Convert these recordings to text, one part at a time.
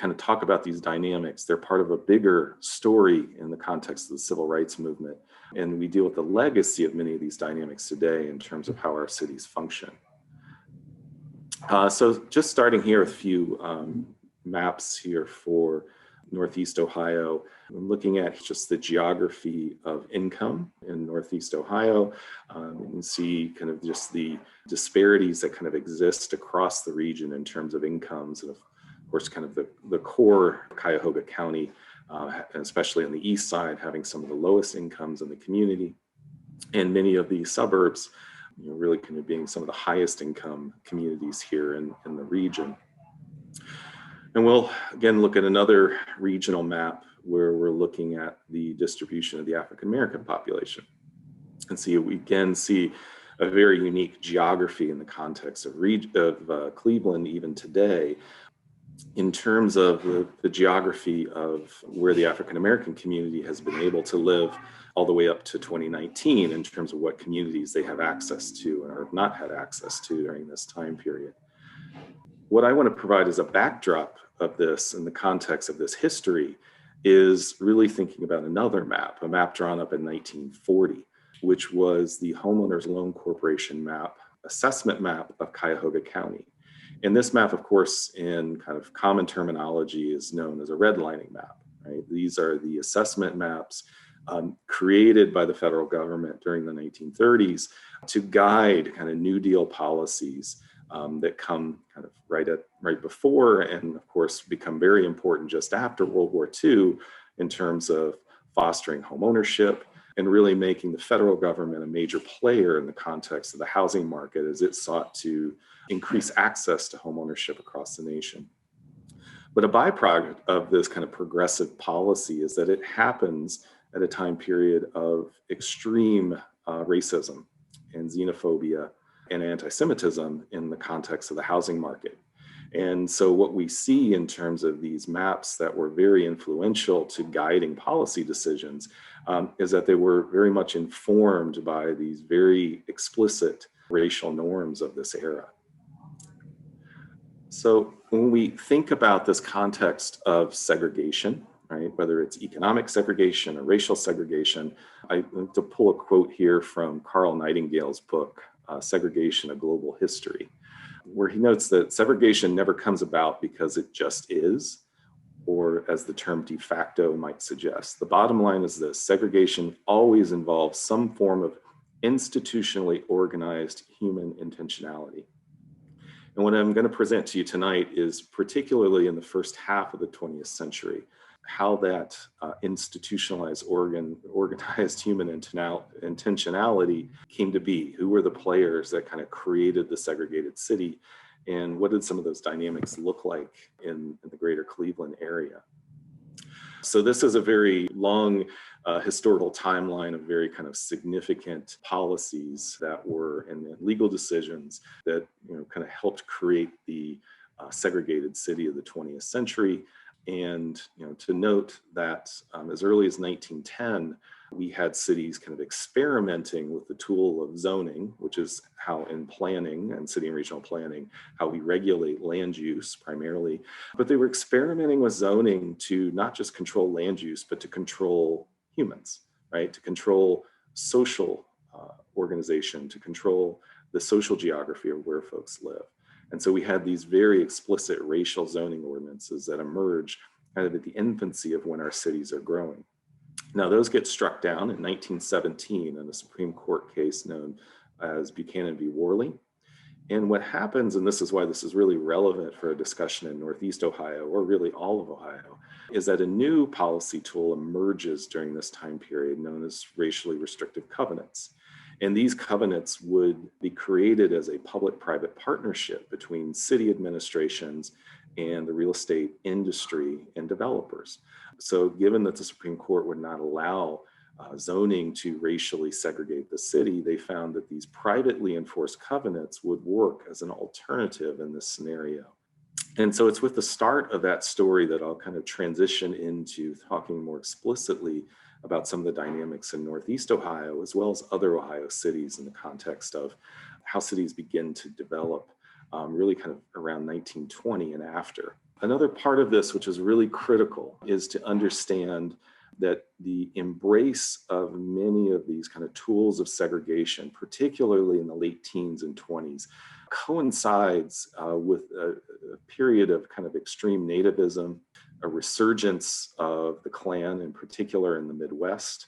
kind of talk about these dynamics, they're part of a bigger story in the context of the civil rights movement. And we deal with the legacy of many of these dynamics today in terms of how our cities function. So just starting here with a few maps here for Northeast Ohio, I'm looking at just the geography of income in Northeast Ohio. You can see kind of just the disparities that kind of exist across the region in terms of incomes, and of course, kind of the core Cuyahoga County, especially on the east side, having some of the lowest incomes in the community, and many of the suburbs, really kind of being some of the highest income communities here in the region. And we'll again look at another regional map where we're looking at the distribution of the African American population, and we again see a very unique geography in the context of Cleveland even today, in terms of the geography of where the African American community has been able to live all the way up to 2019 in terms of what communities they have access to or have not had access to during this time period. What I want to provide as a backdrop of this in the context of this history is really thinking about another map, a map drawn up in 1940, which was the Homeowners Loan Corporation map, assessment map of Cuyahoga County. And this map, of course, in kind of common terminology is known as a redlining map, right? These are the assessment maps created by the federal government during the 1930s to guide kind of New Deal policies that come kind of right before, and of course become very important just after World War II in terms of fostering home ownership and really making the federal government a major player in the context of the housing market as it sought to increase access to home ownership across the nation. But a byproduct of this kind of progressive policy is that it happens at a time period of extreme racism and xenophobia and anti-Semitism in the context of the housing market. And so what we see in terms of these maps that were very influential to guiding policy decisions is that they were very much informed by these very explicit racial norms of this era. So when we think about this context of segregation, right, whether it's economic segregation or racial segregation, I want to pull a quote here from Carl Nightingale's book, Segregation: A Global History, where he notes that segregation never comes about because it just is, or as the term de facto might suggest. The bottom line is this: segregation always involves some form of institutionally organized human intentionality. And what I'm going to present to you tonight is particularly in the first half of the 20th century, how that institutionalized, organized human intentionality came to be. Who were the players that kind of created the segregated city? And what did some of those dynamics look like in the greater Cleveland area? So this is a very long historical timeline of very kind of significant policies that were and legal decisions that kind of helped create the segregated city of the 20th century. And to note that as early as 1910, we had cities kind of experimenting with the tool of zoning, which is how in planning and city and regional planning, how we regulate land use primarily. But they were experimenting with zoning to not just control land use, but to control humans, right? To control social organization, to control the social geography of where folks live. And so we had these very explicit racial zoning ordinances that emerge kind of at the infancy of when our cities are growing. Now, those get struck down in 1917 in a Supreme Court case known as Buchanan v. Worley. And what happens, and this is why this is really relevant for a discussion in Northeast Ohio, or really all of Ohio, is that a new policy tool emerges during this time period known as racially restrictive covenants. And these covenants would be created as a public-private partnership between city administrations and the real estate industry and developers. So given that the Supreme Court would not allow zoning to racially segregate the city, they found that these privately enforced covenants would work as an alternative in this scenario. And so it's with the start of that story that I'll kind of transition into talking more explicitly about some of the dynamics in Northeast Ohio, as well as other Ohio cities in the context of how cities begin to develop really kind of around 1920 and after. Another part of this, which is really critical, is to understand that the embrace of many of these kind of tools of segregation, particularly in the late teens and 20s, coincides with a period of kind of extreme nativism, a resurgence of the Klan, in particular in the Midwest,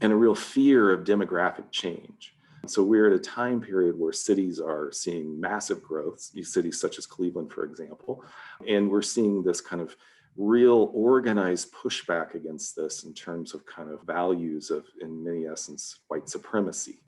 and a real fear of demographic change. So we're at a time period where cities are seeing massive growth, these cities such as Cleveland, for example, and we're seeing this kind of real organized pushback against this in terms of kind of values of, in many essence, white supremacy.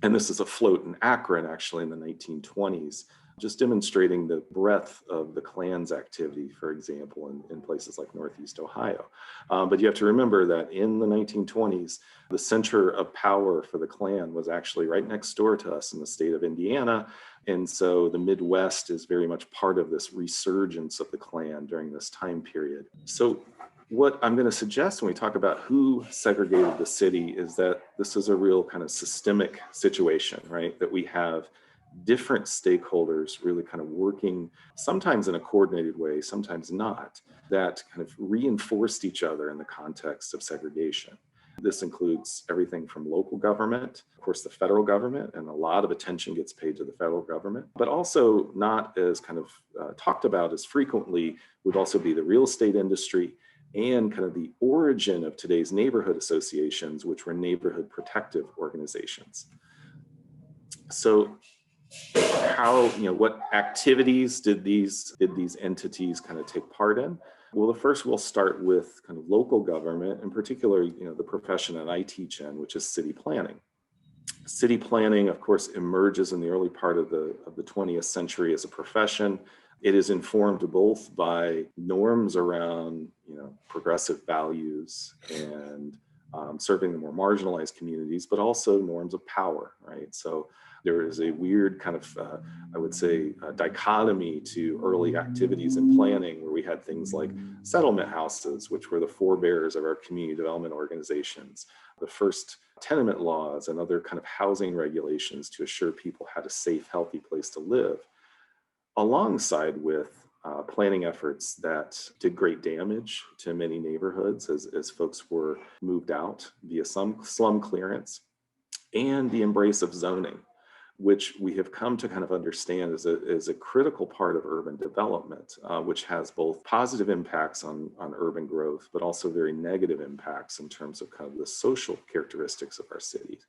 And this is afloat in Akron, actually, in the 1920s, just demonstrating the breadth of the Klan's activity, for example, in places like Northeast Ohio. But you have to remember that in the 1920s, the center of power for the Klan was actually right next door to us in the state of Indiana. And so the Midwest is very much part of this resurgence of the Klan during this time period. So what I'm going to suggest when we talk about who segregated the city is that this is a real kind of systemic situation, right? That we have different stakeholders really kind of working, sometimes in a coordinated way, sometimes not, that kind of reinforced each other in the context of segregation. This includes everything from local government, of course, the federal government, and a lot of attention gets paid to the federal government, but also not as kind of talked about as frequently would also be the real estate industry and kind of the origin of today's neighborhood associations, which were neighborhood protective organizations. So how, what activities did these entities kind of take part in? Well, first we'll start with kind of local government, in particular, the profession that I teach in, which is city planning. City planning, of course, emerges in the early part of the 20th century as a profession. It is informed both by norms around, progressive values and serving the more marginalized communities, but also norms of power, right? So there is a weird kind of, I would say, dichotomy to early activities in planning where we had things like settlement houses, which were the forebears of our community development organizations, the first tenement laws and other kind of housing regulations to assure people had a safe, healthy place to live, alongside with planning efforts that did great damage to many neighborhoods as folks were moved out via some slum clearance, and the embrace of zoning, which we have come to kind of understand as a critical part of urban development, which has both positive impacts on urban growth, but also very negative impacts in terms of kind of the social characteristics of our cities.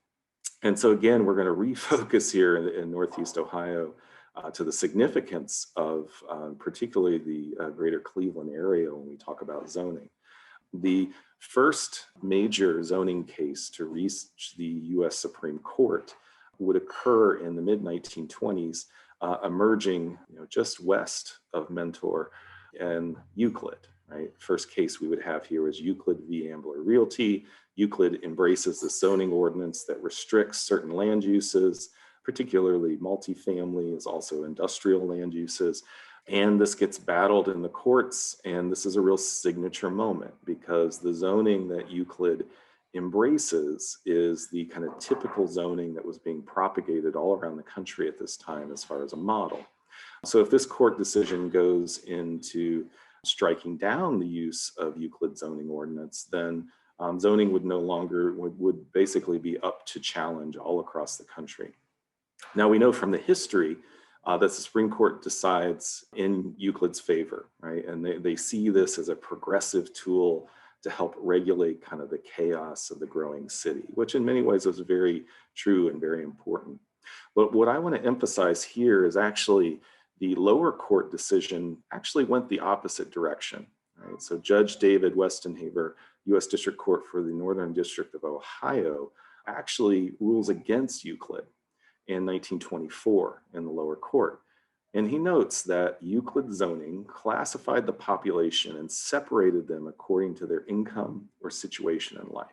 And so again, we're going to refocus here in Northeast Ohio to the significance of particularly the greater Cleveland area when we talk about zoning. The first major zoning case to reach the US Supreme Court would occur in the mid-1920s, emerging just west of Mentor and Euclid, right? First case we would have here is Euclid v. Ambler Realty. Euclid embraces the zoning ordinance that restricts certain land uses, particularly multifamily, is also industrial land uses. And this gets battled in the courts, and this is a real signature moment because the zoning that Euclid embraces is the kind of typical zoning that was being propagated all around the country at this time as far as a model. So if this court decision goes into striking down the use of Euclid zoning ordinance, then zoning would no longer, would basically be up to challenge all across the country. Now we know from the history that the Supreme Court decides in Euclid's favor, right? And they see this as a progressive tool to help regulate kind of the chaos of the growing city, which in many ways was very true and very important. But what I want to emphasize here is actually the lower court decision actually went the opposite direction, right? So Judge David Westenhaver, U.S. District Court for the Northern District of Ohio, actually rules against Euclid in 1924 in the lower court. And he notes that Euclid zoning classified the population and separated them according to their income or situation in life.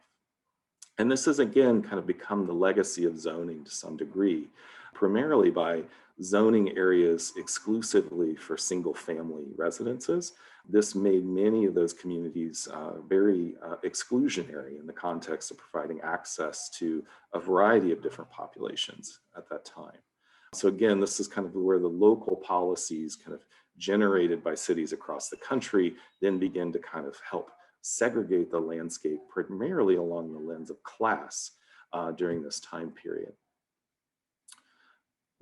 And this has again kind of become the legacy of zoning to some degree, primarily by zoning areas exclusively for single family residences. This made many of those communities very exclusionary in the context of providing access to a variety of different populations at that time. So again, this is kind of where the local policies kind of generated by cities across the country then begin to kind of help segregate the landscape primarily along the lens of class during this time period.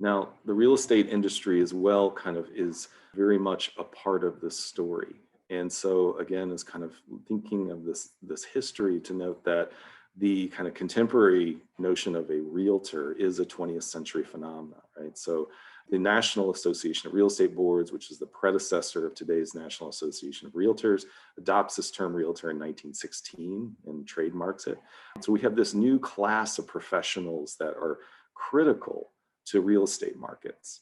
Now, the real estate industry as well kind of is very much a part of this story. And so again, is kind of thinking of this history to note that the kind of contemporary notion of a realtor is a 20th century phenomenon, right? So the National Association of Real Estate Boards, which is the predecessor of today's National Association of Realtors, adopts this term realtor in 1916 and trademarks it. So we have this new class of professionals that are critical to real estate markets.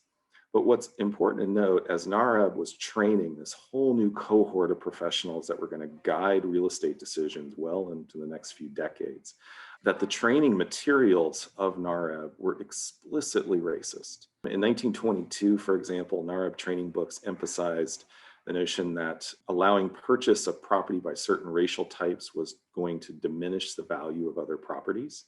But what's important to note, as NAREB was training this whole new cohort of professionals that were going to guide real estate decisions well into the next few decades, that the training materials of NAREB were explicitly racist. In 1922, for example, NAREB training books emphasized the notion that allowing purchase of property by certain racial types was going to diminish the value of other properties.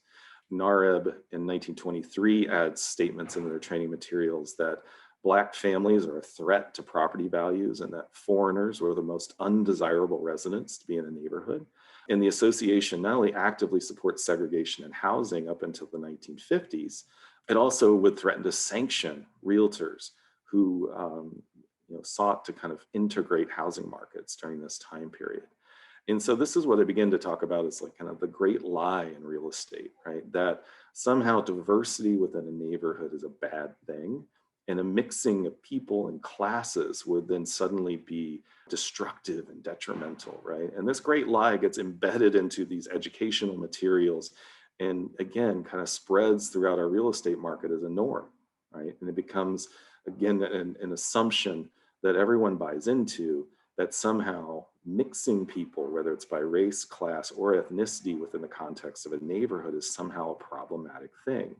NAREB in 1923 adds statements in their training materials that Black families are a threat to property values and that foreigners were the most undesirable residents to be in a neighborhood. And the association not only actively supports segregation in housing up until the 1950s, it also would threaten to sanction realtors who sought to kind of integrate housing markets during this time period. And so this is what I begin to talk about as like kind of the great lie in real estate, right? That somehow diversity within a neighborhood is a bad thing. And a mixing of people and classes would then suddenly be destructive and detrimental, right? And this great lie gets embedded into these educational materials and again, kind of spreads throughout our real estate market as a norm, right? And it becomes, again, an assumption that everyone buys into, that somehow mixing people, whether it's by race, class, or ethnicity within the context of a neighborhood is somehow a problematic thing.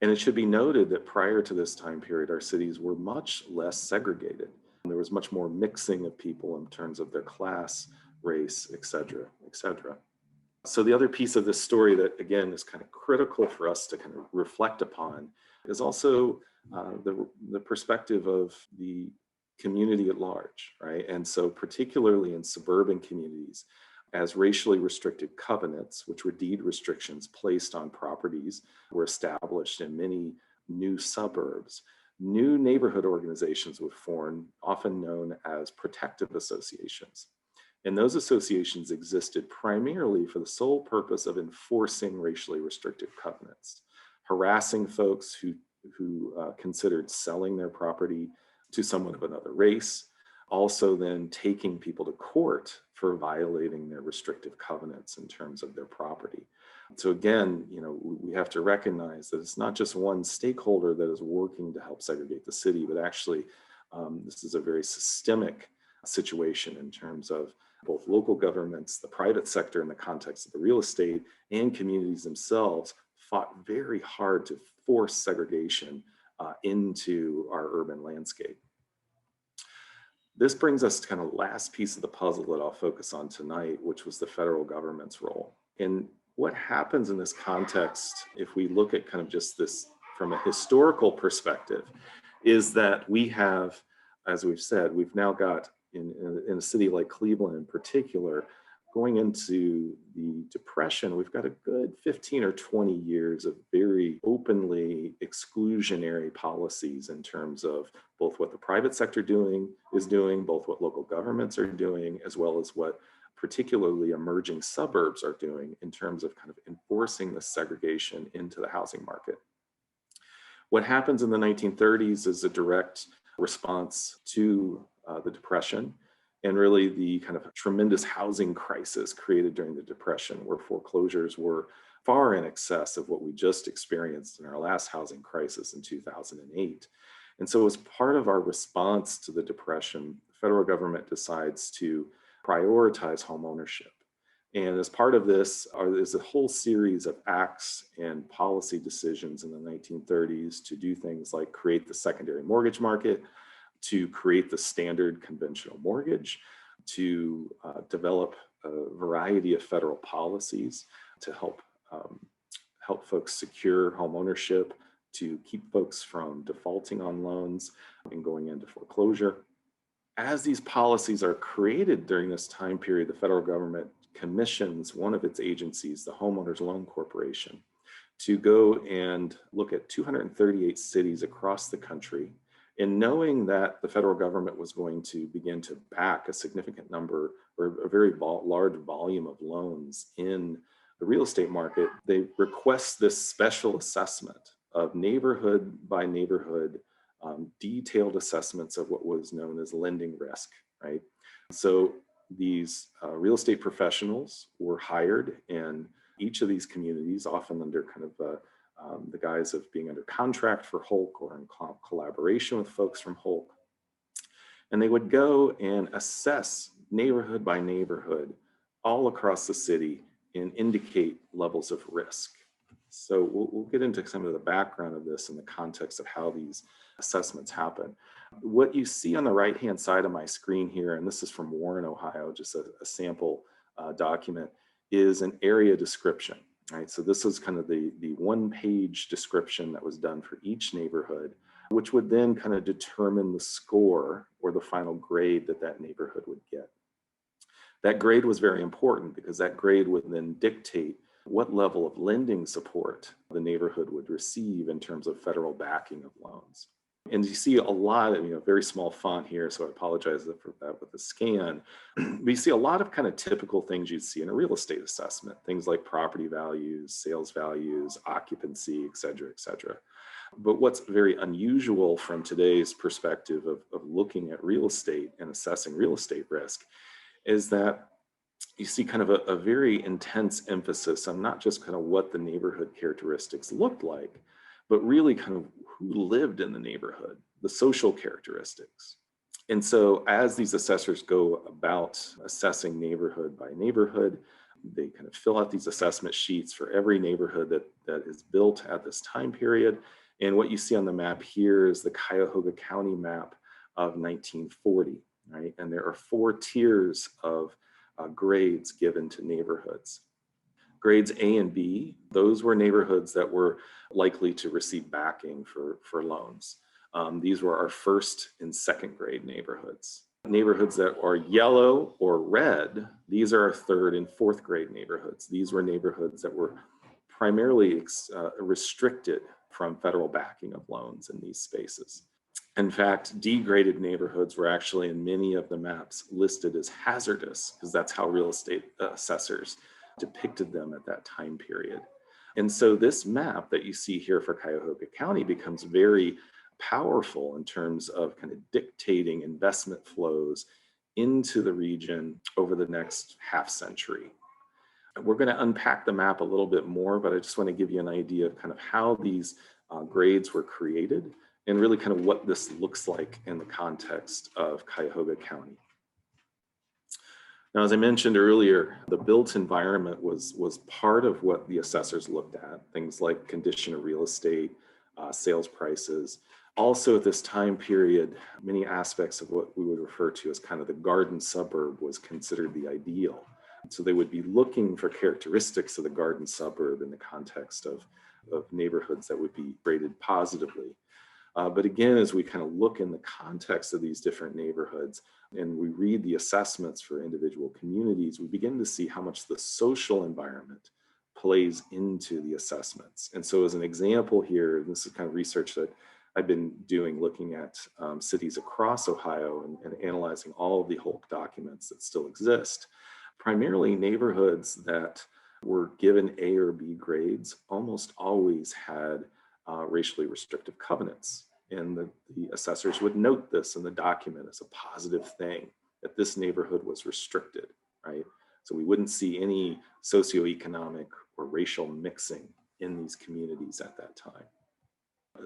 And it should be noted that prior to this time period, our cities were much less segregated. There was much more mixing of people in terms of their class, race, et cetera, et cetera. So the other piece of this story that, again, is kind of critical for us to kind of reflect upon is also the perspective of the community at large, right? And so particularly in suburban communities, as racially restricted covenants, which were deed restrictions placed on properties, were established in many new suburbs, new neighborhood organizations would form, often known as protective associations. And those associations existed primarily for the sole purpose of enforcing racially restricted covenants, harassing folks who considered selling their property to someone of another race, also then taking people to court for violating their restrictive covenants in terms of their property. So again, we have to recognize that it's not just one stakeholder that is working to help segregate the city, but actually this is a very systemic situation in terms of both local governments, the private sector in the context of the real estate, and communities themselves fought very hard to force segregation into our urban landscape. This brings us to kind of last piece of the puzzle that I'll focus on tonight, which was the federal government's role. And what happens in this context, if we look at kind of just this from a historical perspective, is that we have, as we've said, we've now got in a city like Cleveland in particular, going into the Depression, we've got a good 15 or 20 years of very openly exclusionary policies in terms of both what the private sector is doing, both what local governments are doing, as well as what particularly emerging suburbs are doing in terms of kind of enforcing the segregation into the housing market. What happens in the 1930s is a direct response to the Depression, and really the kind of tremendous housing crisis created during the Depression, where foreclosures were far in excess of what we just experienced in our last housing crisis in 2008. And so as part of our response to the Depression, the federal government decides to prioritize home ownership. And as part of this is a whole series of acts and policy decisions in the 1930s to do things like create the secondary mortgage market, to create the standard conventional mortgage, to develop a variety of federal policies to help folks secure home ownership, to keep folks from defaulting on loans and going into foreclosure. As these policies are created during this time period, the federal government commissions one of its agencies, the Homeowners Loan Corporation, to go and look at 238 cities across the country. And knowing that the federal government was going to begin to back a significant number or a very large volume of loans in the real estate market, they request this special assessment of neighborhood by neighborhood, detailed assessments of what was known as lending risk, right? So these real estate professionals were hired in each of these communities, often under kind of the guise of being under contract for Hulk or in collaboration with folks from Hulk. And they would go and assess neighborhood by neighborhood all across the city and indicate levels of risk. So we'll get into some of the background of this in the context of how these assessments happen. What you see on the right-hand side of my screen here, and this is from Warren, Ohio, just a sample document, is an area description, right? So this is kind of the one-page description that was done for each neighborhood, which would then kind of determine the score or the final grade that that neighborhood would get. That grade was very important because that grade would then dictate what level of lending support the neighborhood would receive in terms of federal backing of loans. And you see a lot of, very small font here, so I apologize for that with the scan. But you see a lot of kind of typical things you'd see in a real estate assessment, things like property values, sales values, occupancy, et cetera, et cetera. But what's very unusual from today's perspective of looking at real estate and assessing real estate risk is that you see kind of a very intense emphasis on not just kind of what the neighborhood characteristics looked like, but really kind of who lived in the neighborhood, the social characteristics. And so as these assessors go about assessing neighborhood by neighborhood, they kind of fill out these assessment sheets for every neighborhood that is built at this time period. And what you see on the map here is the Cuyahoga County map of 1940, right? And there are 4 tiers of grades given to neighborhoods. Grades A and B, those were neighborhoods that were likely to receive backing for loans. These were our first and second grade neighborhoods. Neighborhoods that are yellow or red, these are our third and fourth grade neighborhoods. These were neighborhoods that were primarily restricted from federal backing of loans in these spaces. In fact, degraded neighborhoods were actually in many of the maps listed as hazardous because that's how real estate assessors depicted them at that time period. And so this map that you see here for Cuyahoga County becomes very powerful in terms of kind of dictating investment flows into the region over the next half century. We're going to unpack the map a little bit more, but I just want to give you an idea of kind of how these grades were created and really kind of what this looks like in the context of Cuyahoga County. Now, as I mentioned earlier, the built environment was part of what the assessors looked at, things like condition of real estate, sales prices. Also at this time period, many aspects of what we would refer to as kind of the garden suburb was considered the ideal. So they would be looking for characteristics of the garden suburb in the context of neighborhoods that would be rated positively. But again, as we kind of look in the context of these different neighborhoods and we read the assessments for individual communities, we begin to see how much the social environment plays into the assessments. And so as an example here, this is kind of research that I've been doing looking at cities across Ohio and analyzing all of the Hulk documents that still exist. Primarily neighborhoods that were given A or B grades almost always had racially restrictive covenants. And the assessors would note this in the document as a positive thing, that this neighborhood was restricted, right? So we wouldn't see any socioeconomic or racial mixing in these communities at that time.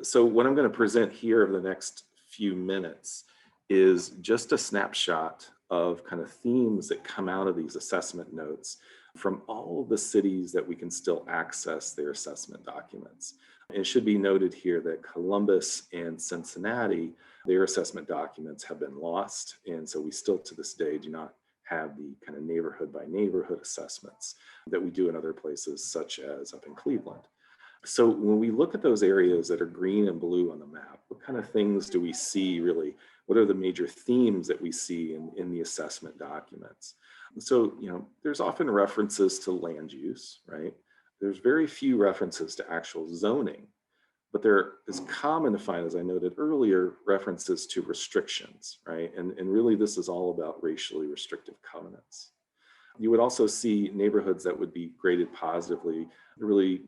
So what I'm going to present here over the next few minutes is just a snapshot of kind of themes that come out of these assessment notes from all of the cities that we can still access their assessment documents. It should be noted here that Columbus and Cincinnati, their assessment documents have been lost. And so we still to this day do not have the kind of neighborhood by neighborhood assessments that we do in other places, such as up in Cleveland. So when we look at those areas that are green and blue on the map, what kind of things do we see really What are the major themes that we see in the assessment documents? So, there's often references to land use, right? There's very few references to actual zoning, but there is common to find, as I noted earlier, references to restrictions, right? And really this is all about racially restrictive covenants. You would also see neighborhoods that would be graded positively, really,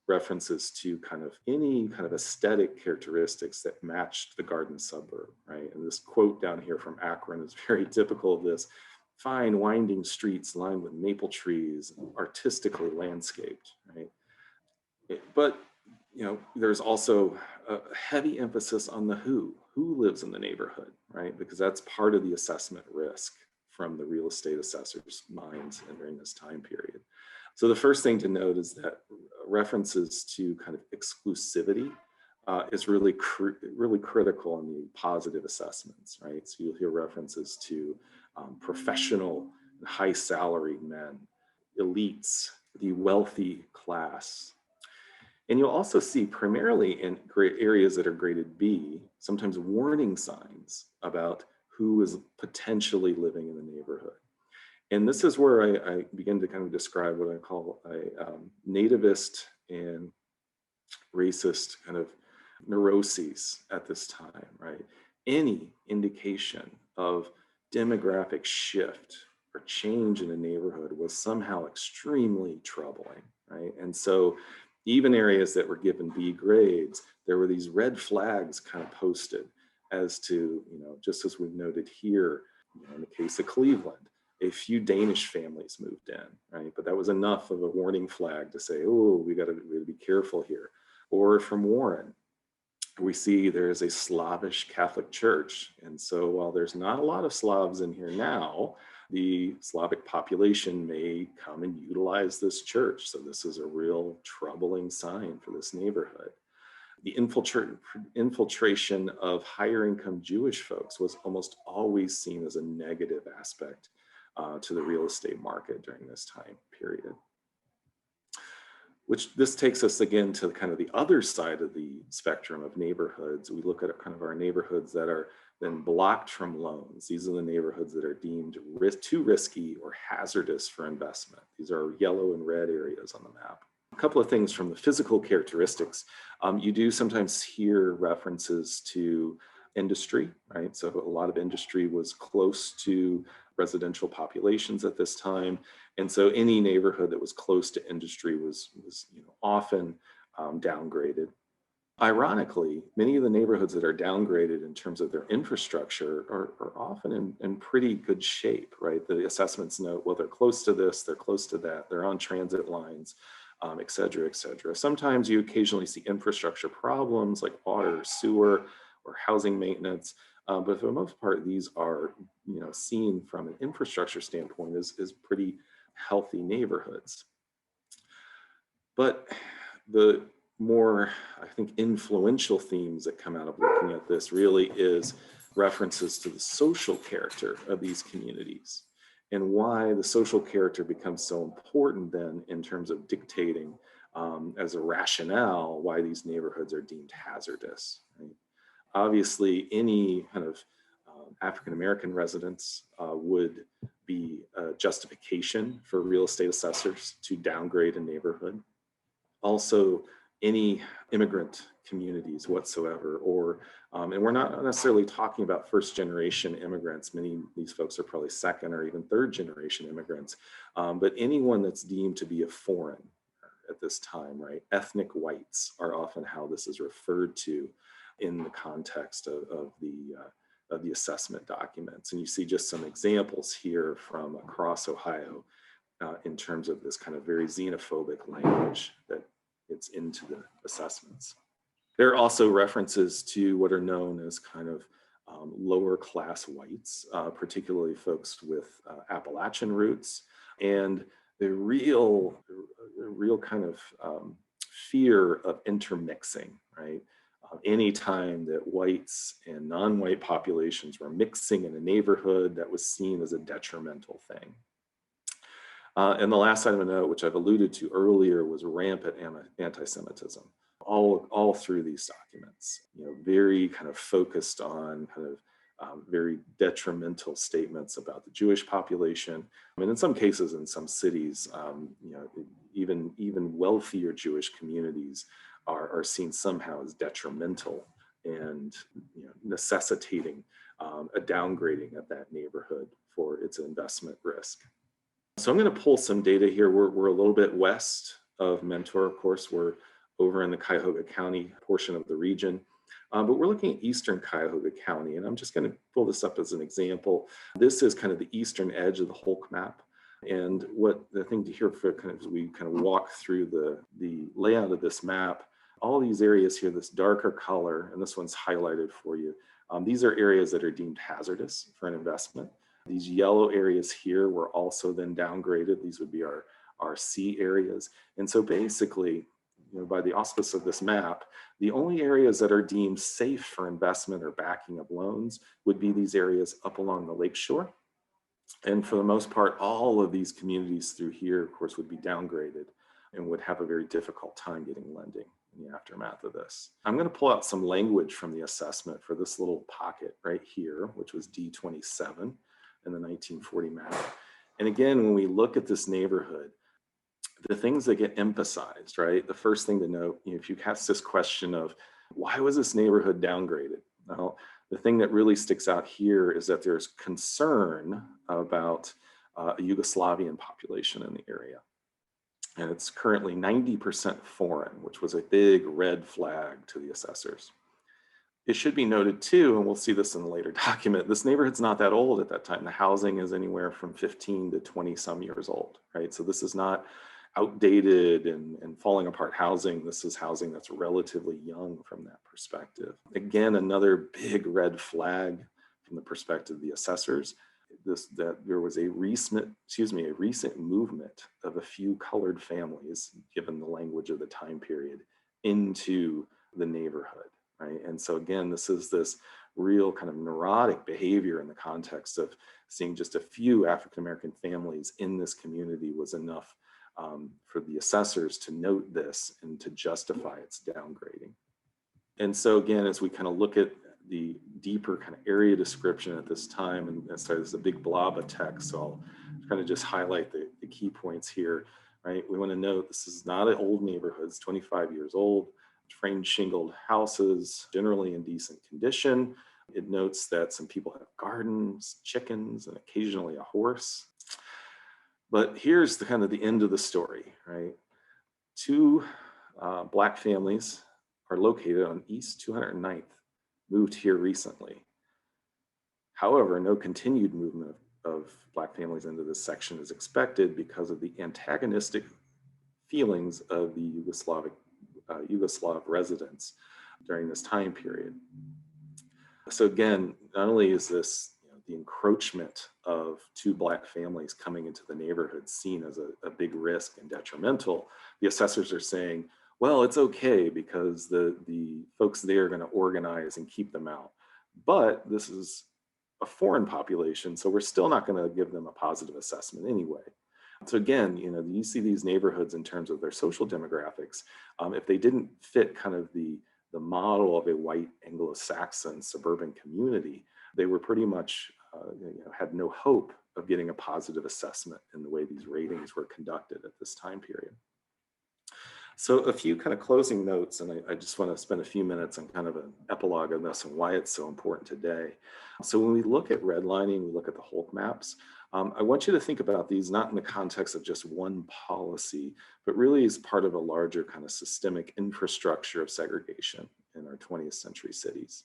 references to kind of any kind of aesthetic characteristics that matched the garden suburb, right? And this quote down here from Akron is very typical of this: fine winding streets lined with maple trees, artistically landscaped, right? But there's also a heavy emphasis on the who lives in the neighborhood, right? Because that's part of the assessment risk from the real estate assessor's minds and during this time period. So the first thing to note is that references to kind of exclusivity is really critical in the positive assessments, right? So you'll hear references to professional and high salaried men, elites, the wealthy class. And you'll also see, primarily in areas that are graded B, sometimes warning signs about who is potentially living in the neighborhood. And this is where I begin to kind of describe what I call a nativist and racist kind of neuroses at this time, right? Any indication of demographic shift or change in a neighborhood was somehow extremely troubling, right? And so even areas that were given B grades, there were these red flags kind of posted as to, just as we've noted here, in the case of Cleveland, a few Danish families moved in, right? But that was enough of a warning flag to say, oh, we got to be careful here. Or from Warren, we see there is a Slavish Catholic church. And so while there's not a lot of Slavs in here now, the Slavic population may come and utilize this church. So this is a real troubling sign for this neighborhood. The infiltration of higher income Jewish folks was almost always seen as a negative aspect to the real estate market during this time period. Which this takes us again to kind of the other side of the spectrum of neighborhoods. We look at kind of our neighborhoods that are then blocked from loans. These are the neighborhoods that are deemed too risky or hazardous for investment. These are yellow and red areas on the map. A couple of things from the physical characteristics. You do sometimes hear references to industry, right? So a lot of industry was close to residential populations at this time. And so any neighborhood that was close to industry was often downgraded. Ironically, many of the neighborhoods that are downgraded in terms of their infrastructure are often in pretty good shape, right? The assessments note, well, they're close to this, they're close to that, they're on transit lines, et cetera, et cetera. Sometimes you occasionally see infrastructure problems like water, sewer, or housing maintenance. But for the most part, these are, seen from an infrastructure standpoint as pretty healthy neighborhoods. But the more, I think, influential themes that come out of looking at this really is references to the social character of these communities and why the social character becomes so important then in terms of dictating as a rationale why these neighborhoods are deemed hazardous. Right? Obviously, any kind of African-American residents would be a justification for real estate assessors to downgrade a neighborhood. Also, any immigrant communities whatsoever, or, and we're not necessarily talking about first-generation immigrants. Many of these folks are probably second or even third-generation immigrants, but anyone that's deemed to be a foreign at this time, right? Ethnic whites are often how this is referred to in the context of the assessment documents. And you see just some examples here from across Ohio in terms of this kind of very xenophobic language that gets into the assessments. There are also references to what are known as kind of lower class whites, particularly folks with Appalachian roots, and the real kind of fear of intermixing, right? Anytime that whites and non-white populations were mixing in a neighborhood, that was seen as a detrimental thing. And the last item of note, which I've alluded to earlier, was rampant anti-Semitism all through these documents. Very kind of focused on kind of very detrimental statements about the Jewish population. And in some cases, in some cities, even wealthier Jewish communities are seen somehow as detrimental and necessitating a downgrading of that neighborhood for its investment risk. So I'm going to pull some data here. We're a little bit west of Mentor, of course. We're over in the Cuyahoga County portion of the region. But we're looking at eastern Cuyahoga County, and I'm just going to pull this up as an example. This is kind of the eastern edge of the Hulk map. And what the thing to hear for kind of as we kind of walk through the layout of this map, all these areas here, this darker color, and this one's highlighted for you. These are areas that are deemed hazardous for an investment. These yellow areas here were also then downgraded. These would be our C areas. And so basically, by the auspice of this map, the only areas that are deemed safe for investment or backing of loans would be these areas up along the lakeshore. And for the most part, all of these communities through here, of course, would be downgraded and would have a very difficult time getting lending in the aftermath of this. I'm going to pull out some language from the assessment for this little pocket right here, which was D27 in the 1940 map. And again, when we look at this neighborhood, the things that get emphasized, right? The first thing to note, if you ask this question of why was this neighborhood downgraded? Well, the thing that really sticks out here is that there's concern about a Yugoslavian population in the area. And it's currently 90% foreign, which was a big red flag to the assessors. It should be noted too, and we'll see this in a later document, this neighborhood's not that old at that time. The housing is anywhere from 15 to 20 some years old, right? So this is not outdated and falling apart housing. This is housing that's relatively young from that perspective. Again, another big red flag from the perspective of the assessors, that there was a recent movement of a few colored families, given the language of the time period, into the neighborhood, right? And so again, this is this real kind of neurotic behavior in the context of seeing just a few African-American families in this community was enough for the assessors to note this and to justify its downgrading. And so again, as we kind of look at the deeper kind of area description at this time, and so there's a big blob of text, so I'll kind of just highlight the key points here, right? We want to note this is not an old neighborhood, it's 25 years old, framed shingled houses, generally in decent condition. It notes that some people have gardens, chickens, and occasionally a horse. But here's the kind of the end of the story, right? Two Black families are located on East 209th, moved here recently. However, no continued movement of Black families into this section is expected because of the antagonistic feelings of the Yugoslav residents during this time period. So again, not only is this the encroachment of two Black families coming into the neighborhood seen as a big risk and detrimental, the assessors are saying, well, it's okay because the folks there are going to organize and keep them out. But this is a foreign population, so we're still not going to give them a positive assessment anyway. So again, you see these neighborhoods in terms of their social demographics. If they didn't fit kind of the model of a white Anglo-Saxon suburban community, they were pretty much had no hope of getting a positive assessment in the way these ratings were conducted at this time period. So a few kind of closing notes, and I just want to spend a few minutes on kind of an epilogue on this and why it's so important today. So when we look at redlining, we look at the Hulk maps, I want you to think about these not in the context of just one policy, but really as part of a larger kind of systemic infrastructure of segregation in our 20th century cities.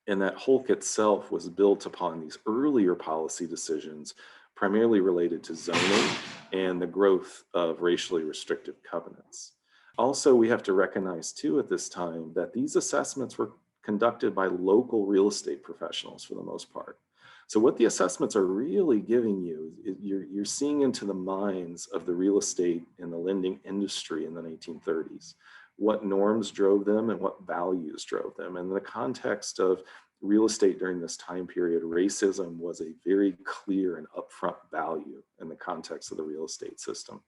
And that Hulk itself was built upon these earlier policy decisions, primarily related to zoning and the growth of racially restrictive covenants. Also, we have to recognize too at this time that these assessments were conducted by local real estate professionals for the most part. So what the assessments are really giving you is you're seeing into the minds of the real estate and the lending industry in the 1930s. What norms drove them and what values drove them. And in the context of real estate during this time period, racism was a very clear and upfront value in the context of the real estate system.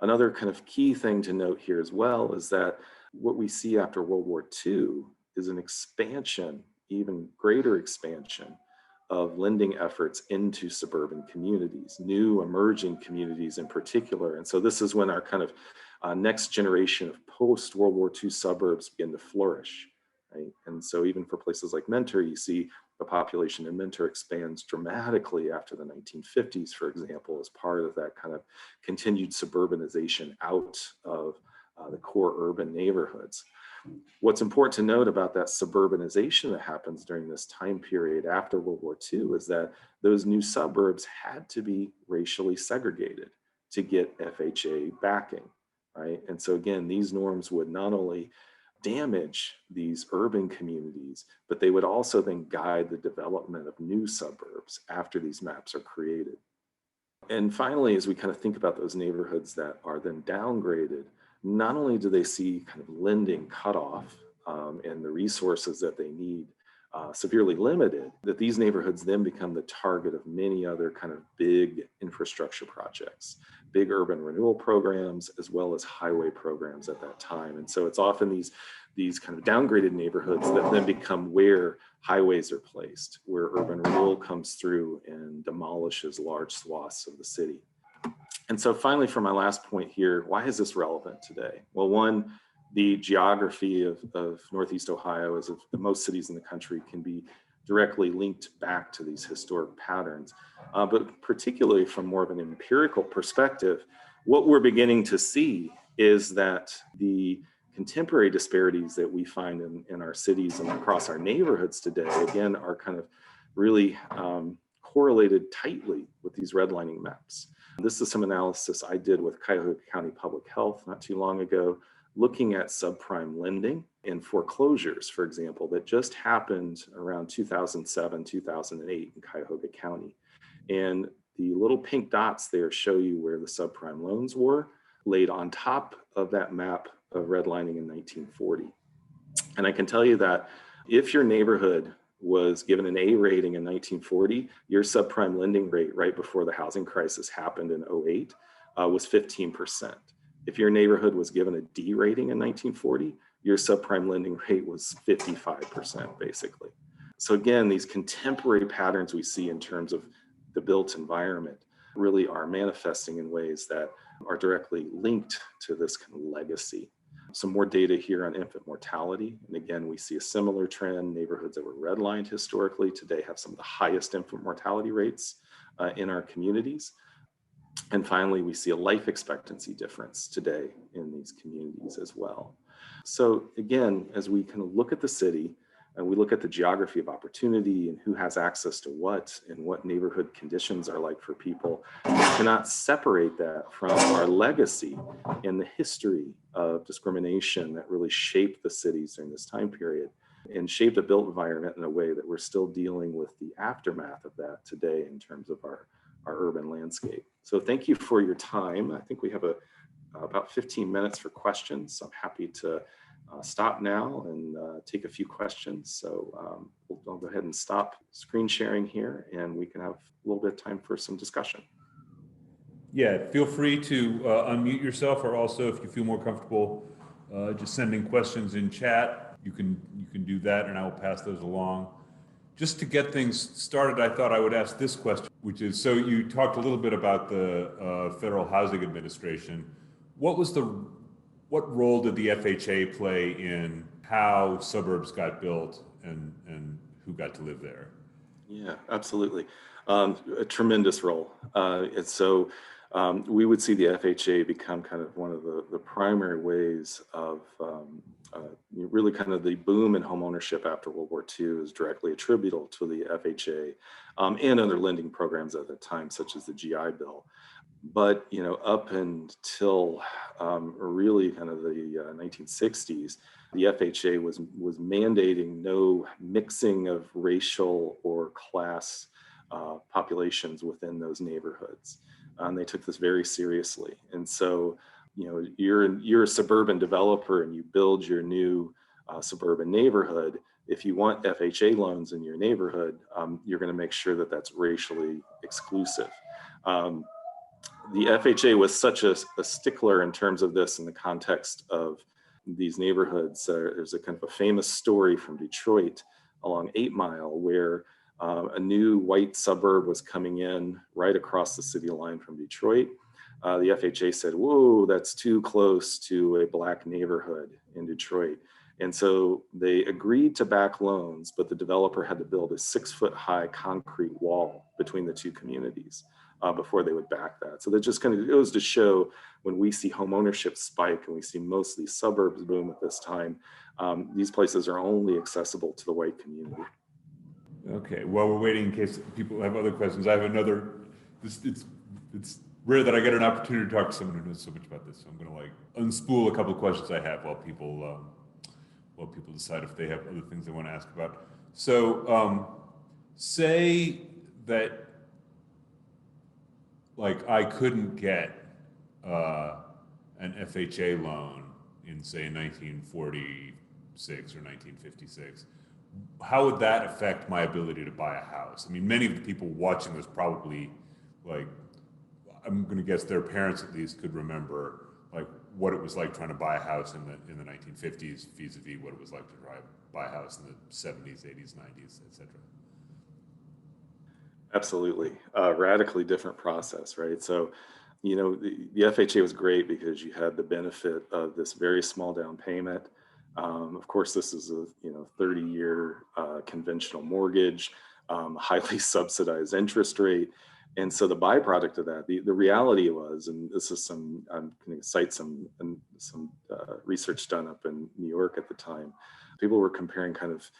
Another kind of key thing to note here as well is that what we see after World War II is an expansion even greater expansion of lending efforts into suburban communities, new emerging communities in particular. And so this is when our kind of next generation of post-World War II suburbs begin to flourish, right? And so even for places like Mentor, you see the population in Mentor expands dramatically after the 1950s, for example, as part of that kind of continued suburbanization out of the core urban neighborhoods. What's important to note about that suburbanization that happens during this time period after World War II is that those new suburbs had to be racially segregated to get FHA backing, right? And so again, these norms would not only damage these urban communities, but they would also then guide the development of new suburbs after these maps are created. And finally, as we kind of think about those neighborhoods that are then downgraded, not only do they see kind of lending cut off and the resources that they need severely limited, that these neighborhoods then become the target of many other kind of big infrastructure projects, big urban renewal programs, as well as highway programs at that time. And so it's often these kind of downgraded neighborhoods that then become where highways are placed, where urban renewal comes through and demolishes large swaths of the city. And so finally, for my last point here, why is this relevant today? Well, one, the geography of Northeast Ohio, as of most cities in the country, can be directly linked back to these historic patterns. But particularly from more of an empirical perspective, what we're beginning to see is that the contemporary disparities that we find in our cities and across our neighborhoods today, again, are kind of really correlated tightly with these redlining maps. This is some analysis I did with Cuyahoga County Public Health not too long ago, looking at subprime lending and foreclosures, for example, that just happened around 2007, 2008 in Cuyahoga County. And the little pink dots there show you where the subprime loans were laid on top of that map of redlining in 1940. And I can tell you that if your neighborhood was given an A rating in 1940, your subprime lending rate right before the housing crisis happened in 08 was 15%. If your neighborhood was given a D rating in 1940, your subprime lending rate was 55%, basically. So again, these contemporary patterns we see in terms of the built environment really are manifesting in ways that are directly linked to this kind of legacy. Some more data here on infant mortality. And again, we see a similar trend. Neighborhoods that were redlined historically today have some of the highest infant mortality rates in our communities. And finally, we see a life expectancy difference today in these communities as well. So again, as we kind of look at the city and we look at the geography of opportunity and who has access to what and what neighborhood conditions are like for people, we cannot separate that from our legacy and the history of discrimination that really shaped the cities during this time period and shaped the built environment in a way that we're still dealing with the aftermath of that today in terms of our urban landscape. So thank you for your time. I think we have about 15 minutes for questions. So I'm happy to stop now and take a few questions. So I'll go ahead and stop screen sharing here and we can have a little bit of time for some discussion. Yeah, feel free to unmute yourself, or also if you feel more comfortable just sending questions in chat, you can do that and I will pass those along. Just to get things started, I thought I would ask this question, which is, so you talked a little bit about the Federal Housing Administration. What role did the FHA play in how suburbs got built and who got to live there? Yeah, absolutely. A tremendous role. And so we would see the FHA become kind of one of the primary ways of really kind of the boom in home ownership after World War II is directly attributable to the FHA and other lending programs at the time, such as the GI Bill. But, you know, up until really kind of the 1960s, the FHA was mandating no mixing of racial or class populations within those neighborhoods. They took this very seriously. And so, you know, you're a suburban developer and you build your new suburban neighborhood. If you want FHA loans in your neighborhood, you're going to make sure that that's racially exclusive. The FHA was such a stickler in terms of this in the context of these neighborhoods. There's a kind of a famous story from Detroit along 8 Mile, where a new white suburb was coming in right across the city line from Detroit. The FHA said, whoa, that's too close to a Black neighborhood in Detroit. And so they agreed to back loans, but the developer had to build a 6-foot high concrete wall between the two communities before they would back that. So that just kind of goes to show, when we see home ownership spike and we see most of these suburbs boom at this time, these places are only accessible to the white community. Okay, while we're waiting in case people have other questions, I have another, it's rare that I get an opportunity to talk to someone who knows so much about this, so I'm gonna like unspool a couple of questions I have while people decide if they have other things they want to ask about. So say that like I couldn't get an FHA loan in say 1946 or 1956. How would that affect my ability to buy a house? I mean, many of the people watching this probably, like, I'm going to guess their parents at least could remember like what it was like trying to buy a house in the 1950s vis-a-vis what it was like to buy a house in the 70s, 80s, 90s, etc. Absolutely. Radically different process, right? So, you know, the FHA was great because you had the benefit of this very small down payment. Of course, this is a 30-year conventional mortgage, highly subsidized interest rate. And so the byproduct of that, the reality was, and this is I'm going to cite some research done up in New York at the time. People were comparing kind of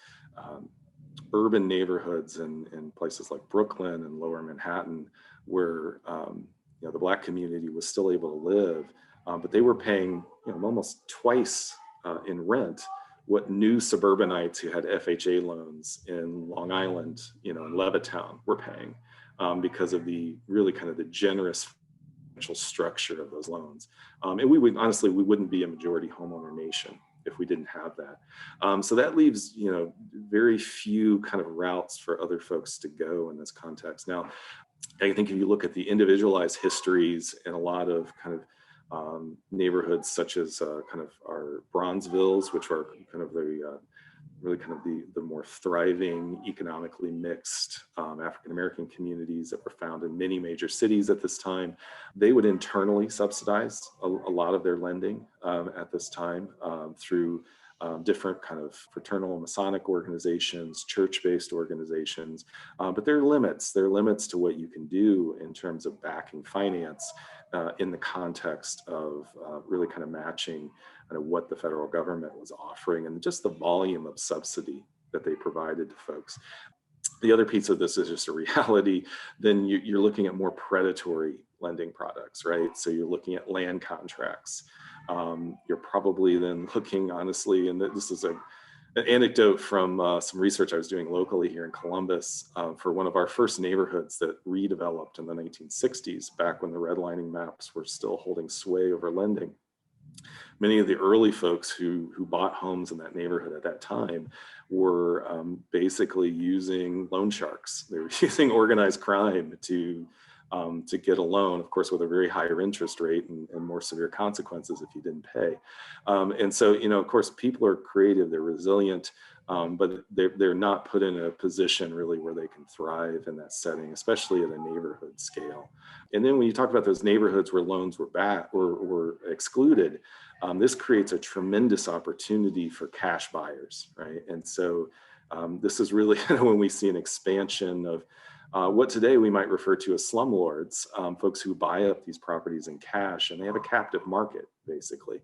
urban neighborhoods in places like Brooklyn and Lower Manhattan, where the Black community was still able to live, but they were paying almost twice in rent what new suburbanites who had FHA loans in Long Island, in Levittown, were paying. Because of the really kind of the generous financial structure of those loans. And we wouldn't be a majority homeowner nation if we didn't have that. So that leaves, very few kind of routes for other folks to go in this context. Now, I think if you look at the individualized histories in a lot of kind of neighborhoods such as kind of our Bronzevilles, which are kind of the more thriving, economically mixed African-American communities that were found in many major cities at this time, they would internally subsidize a lot of their lending at this time through different kind of fraternal and Masonic organizations, church-based organizations. But there are limits. There are limits to what you can do in terms of backing finance in the context of really kind of matching what the federal government was offering and just the volume of subsidy that they provided to folks. The other piece of this is just a reality. Then you're looking at more predatory lending products, right? So you're looking at land contracts. You're probably then looking, honestly, and this is an anecdote from some research I was doing locally here in Columbus for one of our first neighborhoods that redeveloped in the 1960s, back when the redlining maps were still holding sway over lending. Many of the early folks who bought homes in that neighborhood at that time were basically using loan sharks. They were using organized crime to get a loan, of course, with a very higher interest rate and more severe consequences if you didn't pay. And so, of course, people are creative, they're resilient, but they're not put in a position really where they can thrive in that setting, especially at a neighborhood scale. And then when you talk about those neighborhoods where loans were excluded, this creates a tremendous opportunity for cash buyers, right? And so this is really when we see an expansion of what today we might refer to as slumlords, folks who buy up these properties in cash, and they have a captive market, basically.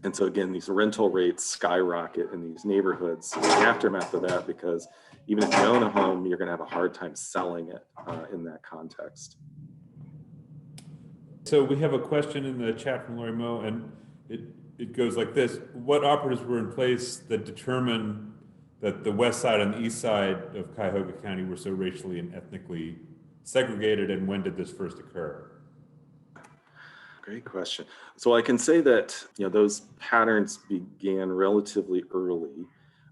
And so again, these rental rates skyrocket in these neighborhoods in the aftermath of that, because even if you own a home, you're going to have a hard time selling it in that context. So we have a question in the chat from Lori Moe, and it goes like this. What operatives were in place that determined that the west side and the east side of Cuyahoga County were so racially and ethnically segregated, and when did this first occur? Great question. So I can say that those patterns began relatively early.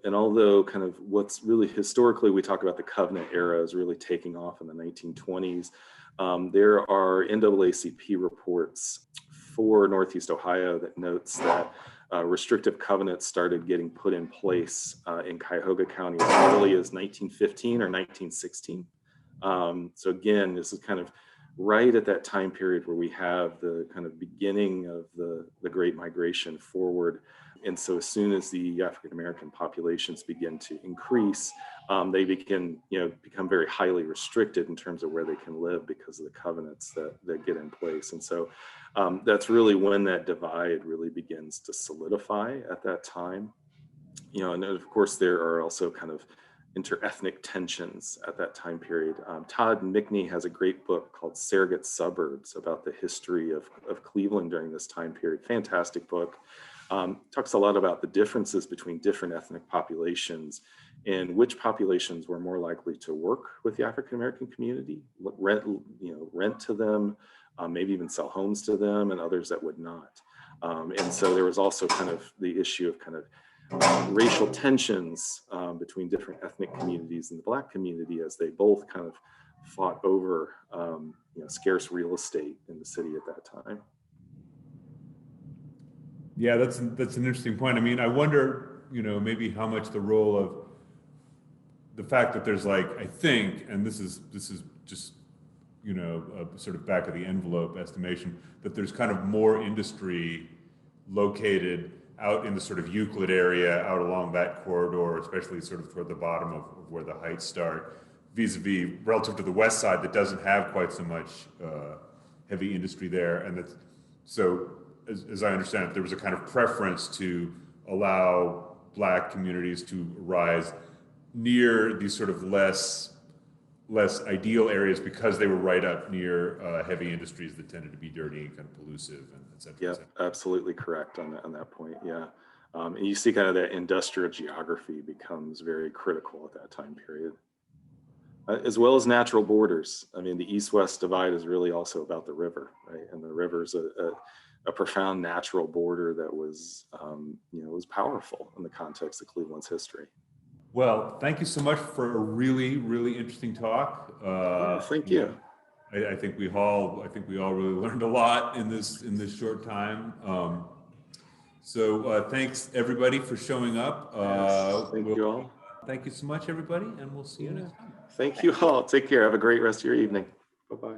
And although kind of what's really historically, we talk about the Covenant era is really taking off in the 1920s, there are NAACP reports for Northeast Ohio that notes that restrictive covenants started getting put in place in Cuyahoga County as early as 1915 or 1916. So again, this is kind of right at that time period where we have the kind of beginning of the Great Migration forward. And so as soon as the African American populations begin to increase, they become very highly restricted in terms of where they can live because of the covenants that get in place. And so that's really when that divide really begins to solidify at that time. And of course there are also kind of interethnic tensions at that time period. Todd Mickney has a great book called Surrogate Suburbs about the history of Cleveland during this time period. Fantastic book. Talks a lot about the differences between different ethnic populations and which populations were more likely to work with the African American community, rent to them, maybe even sell homes to them, and others that would not. And so there was also kind of the issue of kind of racial tensions between different ethnic communities and the Black community as they both kind of fought over scarce real estate in the city at that time. Yeah, that's an interesting point. I mean, I wonder, maybe how much the role of the fact that there's I think, and this is just, a sort of back of the envelope estimation, that there's kind of more industry located out in the sort of Euclid area, out along that corridor, especially sort of toward the bottom of where the heights start, vis-a-vis relative to the west side that doesn't have quite so much heavy industry there. And that's, so as I understand it, there was a kind of preference to allow Black communities to rise near these sort of less ideal areas because they were right up near heavy industries that tended to be dirty and kind of pollusive, and et cetera. Yeah, absolutely correct on that point. Yeah, and you see kind of that industrial geography becomes very critical at that time period, as well as natural borders. I mean, the East-West divide is really also about the river, right? And the river is a profound natural border that was, was powerful in the context of Cleveland's history. Well, thank you so much for a really, really interesting talk. Thank you. I think we all really learned a lot in this short time. So thanks everybody for showing up. Thank you all. Thank you so much, everybody, and we'll see you next time. Thank you all. Take care. Have a great rest of your evening. Bye-bye.